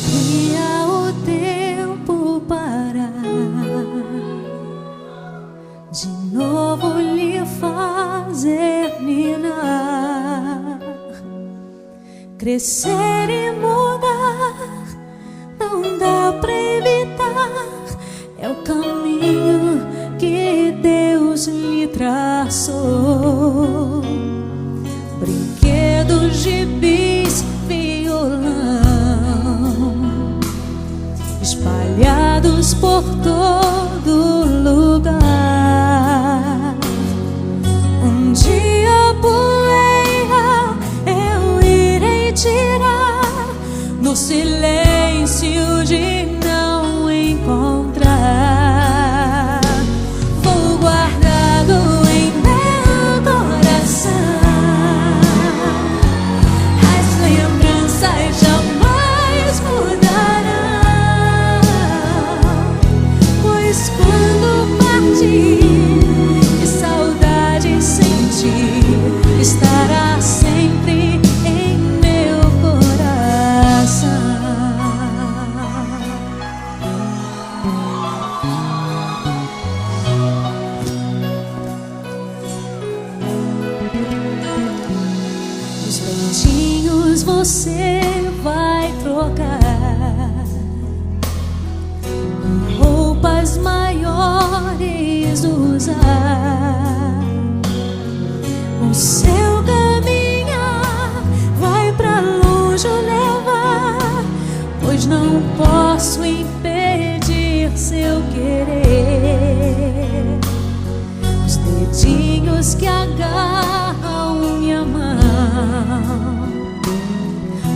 Queria o tempo parar, de novo lhe fazer ninar, crescer e mudar, não dá pra evitar. É o caminho que Deus lhe traçou. Brinquedos, gibis, violão, espalhados por todo lugar. Um dia a poeira eu irei tirar, no silêncio de não encontrar. Vou guardado em meu coração, as lembranças jamais mudarão, pois quando partir, que saudade sentir, estará sempre em meu coração. Os ventinhos você vai trocar, roupas maiores usar. O seu caminhar vai pra longe levar, pois não posso impedir seu querer. Os dedinhos que agarram minha mão,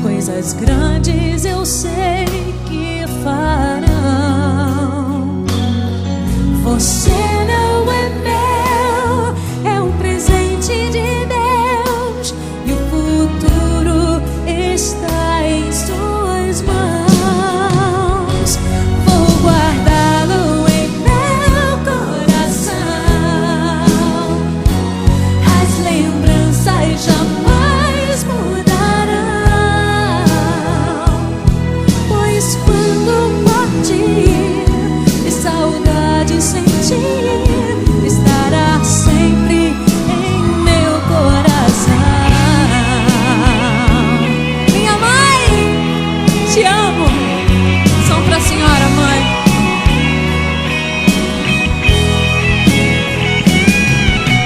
coisas grandes eu sei que farão. Você não é meu, é um presente de Deus, e o futuro está em suas mãos. Vou guardá-lo em meu coração, as lembranças jamais mudarão, pois quando partir e saudade sentir, estará sempre em meu coração. Minha mãe, te amo. Som pra senhora, mãe.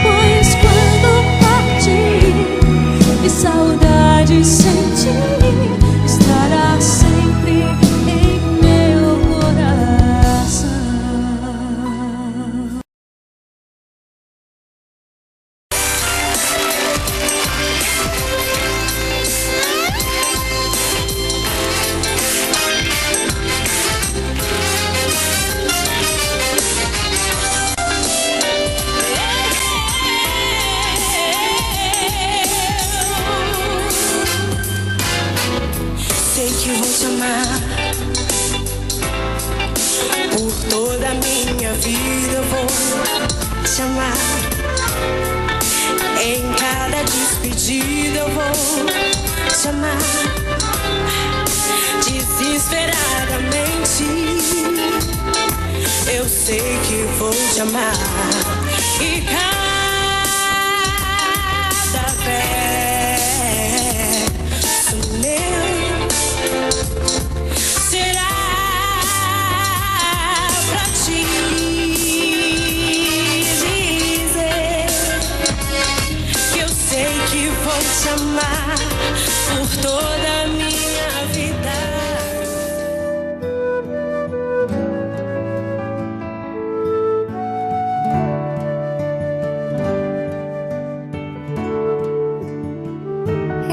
Pois quando partir e saudade sentir, estará sempre em meu coração. Sei que vou te amar por toda a minha vida. Eu vou te amar em cada despedida. Eu vou te amar desesperadamente. Eu sei que vou te amar e cada verso meu será pra te dizer que eu sei que vou te amar por toda a minha vida.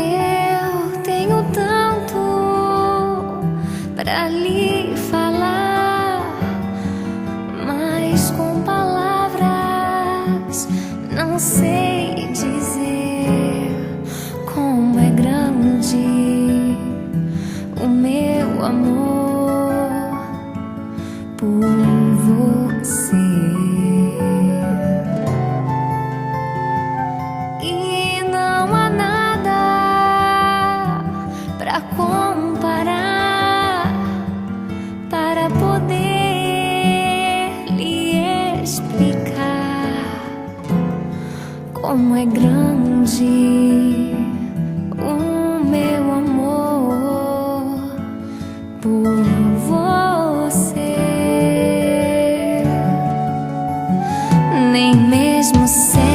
Eu tenho tanto pra lhe falar, mas com palavras não sei dizer como é grande o meu amor por você. como é grande o meu amor por você. Nem mesmo sei